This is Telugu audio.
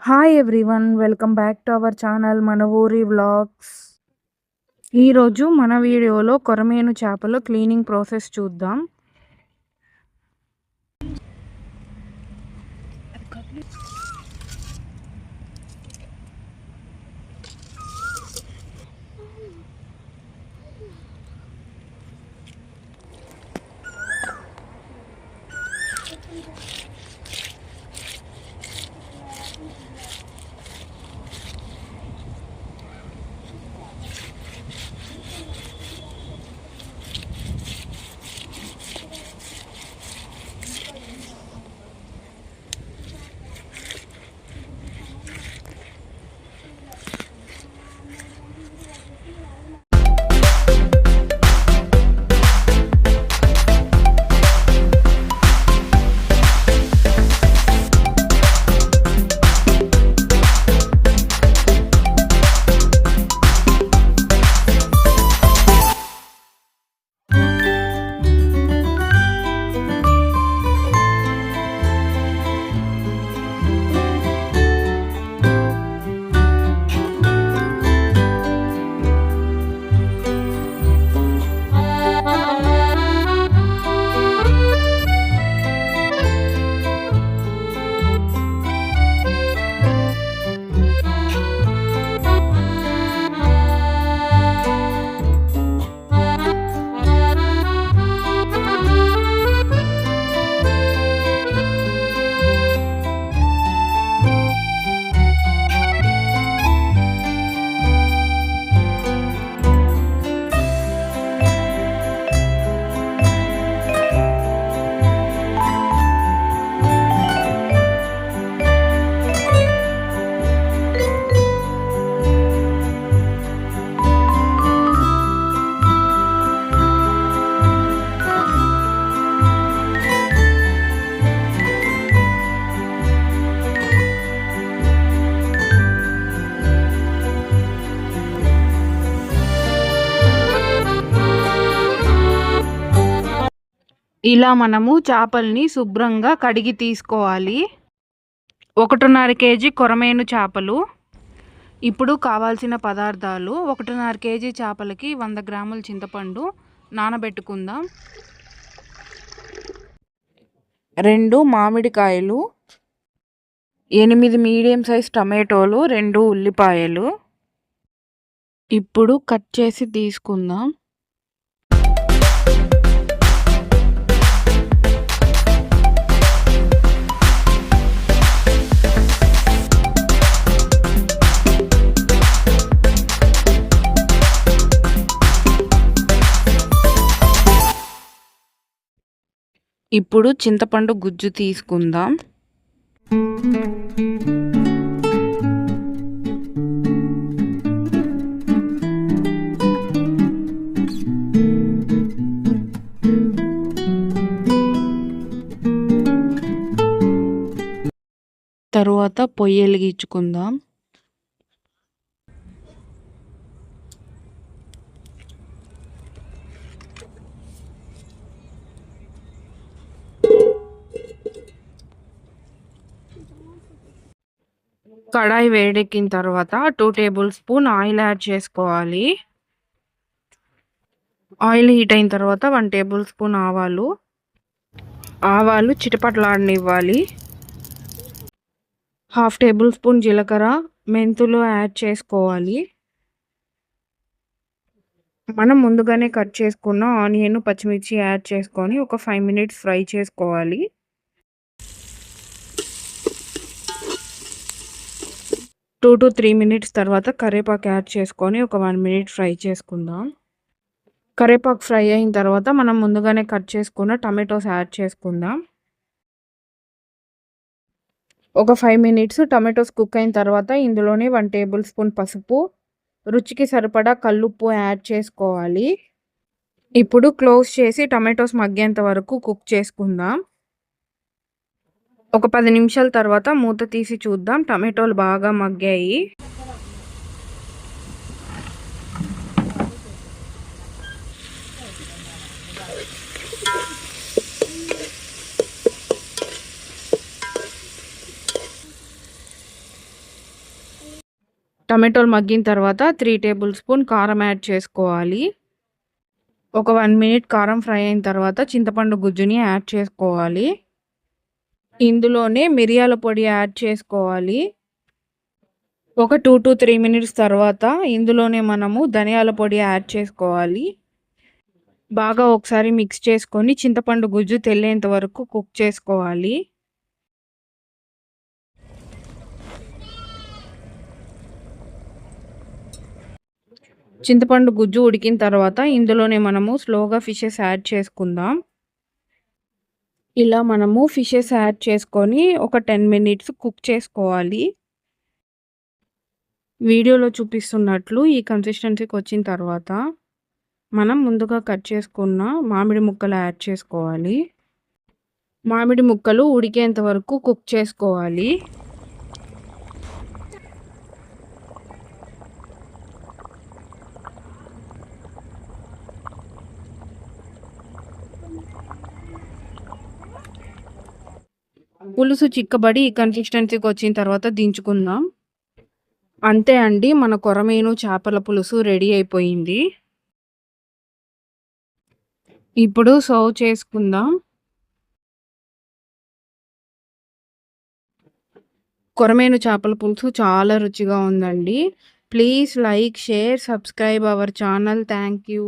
Hi everyone, welcome back to our channel మన ఊరి వ్లాగ్స్. ఈరోజు మన వీడియోలో కొరమేను చేపలు క్లీనింగ్ ప్రాసెస్ చూద్దాం. ఇలా మనము చేపల్ని శుభ్రంగా కడిగి తీసుకోవాలి. 1.5 కేజీ కొరమేను చేపలు. ఇప్పుడు కావాల్సిన పదార్థాలు: 1.5 కేజీ చేపలకి 100 గ్రాముల చింతపండు నానబెట్టుకుందాం. 2 మామిడికాయలు, 8 మీడియం సైజ్ టమాటోలు, 2 ఉల్లిపాయలు. ఇప్పుడు కట్ చేసి తీసుకుందాం. ఇప్పుడు చింతపండు గుజ్జు తీసుకుందాం. తరువాత పొయ్యి వెలిగించుకుందాం. కడాయి వేడెక్కిన తర్వాత 2 టేబుల్ స్పూన్ ఆయిల్ యాడ్ చేసుకోవాలి. ఆయిల్ హీట్ అయిన తర్వాత 1 టేబుల్ స్పూన్ ఆవాలు చిటపటలాడనివ్వాలి. 1/2 టేబుల్ స్పూన్ జీలకర్ర, మెంతులు యాడ్ చేసుకోవాలి. మనం ముందుగానే కట్ చేసుకున్న ఆనియన్, పచ్చిమిర్చి యాడ్ చేసుకొని ఒక 5 మినిట్స్ ఫ్రై చేసుకోవాలి. 2 to 3 మినిట్స్ తర్వాత కరివేపాకు యాడ్ చేసుకొని ఒక 1 మినిట్ ఫ్రై చేసుకుందాం. కరివేపాకు ఫ్రై అయిన తర్వాత మనం ముందుగానే కట్ చేసుకున్న టమాటోస్ యాడ్ చేసుకుందాం. ఒక 5 మినిట్స్ టమాటోస్ కుక్ అయిన తర్వాత ఇందులోనే 1 టేబుల్ స్పూన్ పసుపు, రుచికి సరిపడా కల్లుప్పు యాడ్ చేసుకోవాలి. ఇప్పుడు క్లోజ్ చేసి టమాటోస్ మగ్గేంత వరకు కుక్ చేసుకుందాం. ఒక 10 నిమిషాల తర్వాత మూత తీసి చూద్దాం. టమాటోలు బాగా మగ్గాయి. టమాటోలు మగ్గిన తర్వాత 3 టేబుల్ స్పూన్ కారం యాడ్ చేసుకోవాలి. ఒక 1 మినిట్ కారం ఫ్రై అయిన తర్వాత చింతపండు గుజ్జుని యాడ్ చేసుకోవాలి. ఇందులోనే మిరియాల పొడి యాడ్ చేసుకోవాలి. ఒక 2-3 మినిట్స్ తర్వాత ఇందులోనే మనము ధనియాల పొడి యాడ్ చేసుకోవాలి. బాగా ఒకసారి మిక్స్ చేసుకొని చింతపండు గుజ్జు తెల్లేంత వరకు కుక్ చేసుకోవాలి. చింతపండు గుజ్జు ఉడికిన తర్వాత ఇందులోనే మనము స్లోగా ఫిషెస్ యాడ్ చేసుకుందాం. ఇలా మనము ఫిషెస్ యాడ్ చేసుకొని ఒక 10 మినిట్స్ కుక్ చేసుకోవాలి. వీడియోలో చూపిస్తున్నట్లు ఈ కన్సిస్టెన్సీకి వచ్చిన తర్వాత మనం ముందుగా కట్ చేసుకున్న మామిడి ముక్కలు యాడ్ చేసుకోవాలి. మామిడి ముక్కలు ఉడికేంత వరకు కుక్ చేసుకోవాలి. పులుసు చిక్కబడి ఈ కన్సిస్టెన్సీకి వచ్చిన తర్వాత దించుకుందాం. అంతే అండి, మన కొరమీను చేపల పులుసు రెడీ అయిపోయింది. ఇప్పుడు సర్వ్ చేసుకుందాం. కొరమేను చేపల పులుసు చాలా రుచిగా ఉందండి. Please like, share, subscribe our channel. Thank you.